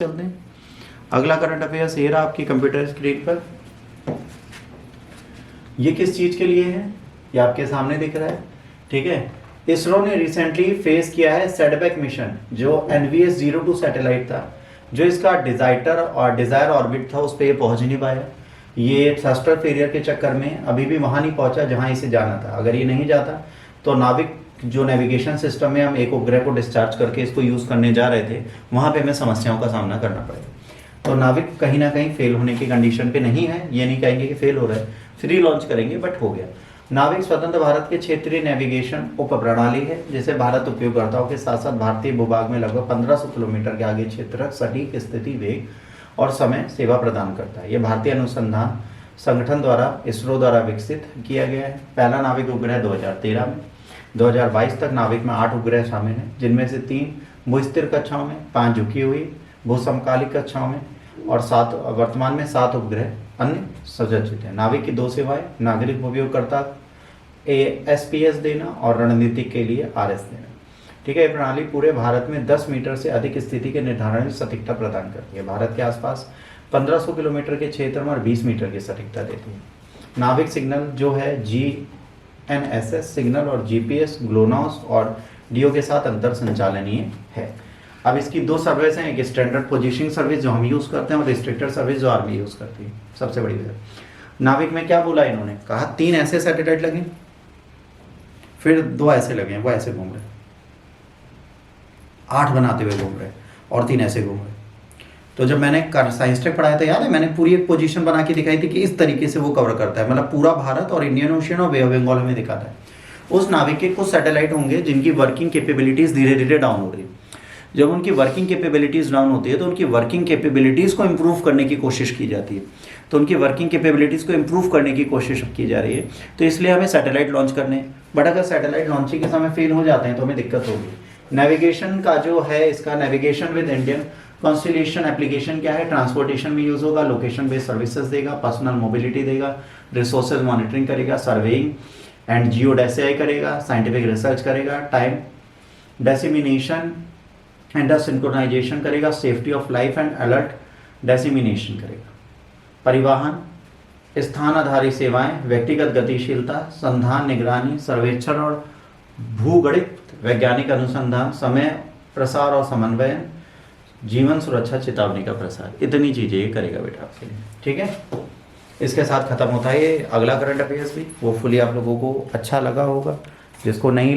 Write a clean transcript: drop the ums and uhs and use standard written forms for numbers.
चलते हैं। अगला करंट अफेयर्स ये रहा आपकी कंप्यूटर स्क्रीन पर। ये किस चीज के लिए है, ये आपके सामने दिख रहा है। ठीक है, इसरो ने रिसेंटली फेस किया है सेटबैक मिशन, जो NVS-02 सैटेलाइट था, जो इसका डिजायर ऑर्बिट था, उस पर ये पहुंच नहीं पाया। ये थ्रस्टर फेलियर के चक्कर में अभी भी वहां नहीं पहुंचा जहां इसे जाना था। अगर ये नहीं जाता तो नाविक जो नेविगेशन सिस्टम में हम एक उपग्रह को डिस्चार्ज करके इसको यूज करने जा रहे थे, वहां पे हमें समस्याओं का सामना करना पड़ेगा। तो नाविक कहीं ना कहीं फेल होने की कंडीशन पे नहीं है, ये नहीं कहेंगे कि फेल हो रहा है, फ्री लॉन्च करेंगे, बट हो गया। नाविक स्वतंत्र भारत के क्षेत्रीय नेविगेशन उप प्रणाली है, जिसे भारत उपयोगकर्ताओं के साथ साथ भारतीय भूभाग में लगभग 1500 किलोमीटर के आगे क्षेत्र सटीक स्थिति, वेग और समय सेवा प्रदान करता है। यह भारतीय अनुसंधान संगठन द्वारा इसरो द्वारा विकसित किया गया है। पहला नाविक उपग्रह 2013 में। 2022 तक नाविक में 8 उपग्रह शामिल हैं, जिनमें से 3 भूस्थिर कक्षाओं में, 5 झुकी हुई भूसमकालिक कक्षाओं में और 7 वर्तमान में 7 उपग्रह अन्य सज्जित हैं। नाविक की 2 सेवाएं, नागरिक उपयोगकर्ता SPS देना और रणनीतिक के लिए RS देना। ठीक है, ये प्रणाली पूरे भारत में 10 मीटर से अधिक स्थिति के निर्धारण में सटीकता प्रदान करती है। भारत के आसपास 1500 किलोमीटर के क्षेत्र में और 20 मीटर की सटीकता देती है। नाविक सिग्नल जो है GNSS सिग्नल और GPS, ग्लोनास और DO के साथ अंतर संचालनीय है। अब इसकी 2 सर्विस हैं, एक स्टैंडर्ड पोजीशनिंग सर्विस जो हम यूज़ करते हैं और रिस्ट्रिक्टेड सर्विस जो आर्मी यूज़ करती है। सबसे बड़ी बात, नाविक में क्या बोला इन्होंने, कहा 3 ऐसे सैटेलाइट लगे, फिर 2 ऐसे लगे हैं, वो ऐसे घूम रहे, 8 बनाते हुए घूम रहे और 3 ऐसे घूम रहे। तो जब मैंने साइंस टेक पढ़ाया था, याद है, मैंने पूरी एक पोजीशन बना के दिखाई थी कि इस तरीके से वो कवर करता है, मतलब पूरा भारत और इंडियन ओशियन और बे ऑफ बंगाल में दिखाता है। उस नाविक के कुछ सैटेलाइट होंगे जिनकी वर्किंग कैपेबिलिटीज धीरे धीरे डाउन हो रही है। जब उनकी वर्किंग कैपेबिलिटीज डाउन होती है तो उनकी वर्किंग कैपेबिलिटीज को इम्प्रूव करने की कोशिश की जाती है। तो उनकी वर्किंग कैपेबिलिटीज को इम्प्रूव करने की कोशिश की जा रही है, तो इसलिए हमें सैटेलाइट लॉन्च करने हैं। बट अगर सैटेलाइट लॉन्चिंग के समय फेल हो जाते हैं तो हमें दिक्कत होगी। नेविगेशन का जो है, इसका navigation with Indian constellation application क्या है, ट्रांसपोर्टेशन में यूज होगा, लोकेशन बेस्ड सर्विसेज देगा, पर्सनल मोबिलिटी देगा, रिसोर्सेज मॉनिटरिंग करेगा, सर्वेइंग एंड जियोडेसियाई करेगा, साइंटिफिक रिसर्च करेगा, टाइम डेसिमिनेशन एंड सिंक्रोनाइजेशन करेगा, safety of life and alert dissemination करेगा, परिवहन, स्थान आधारित सेवाएं, व्यक्तिगत गतिशीलता, संधान, निगरानी, सर्वेक्षण और भूगणित वैज्ञानिक अनुसंधान, समय प्रसार और समन्वय, जीवन सुरक्षा चेतावनी का प्रसार। इतनी चीजें ये करेगा बेटा आपके लिए। ठीक है, इसके साथ खत्म होता है ये अगला करंट अफेयर्स भी। वो फुली आप लोगों को अच्छा लगा होगा, जिसको नहीं लगा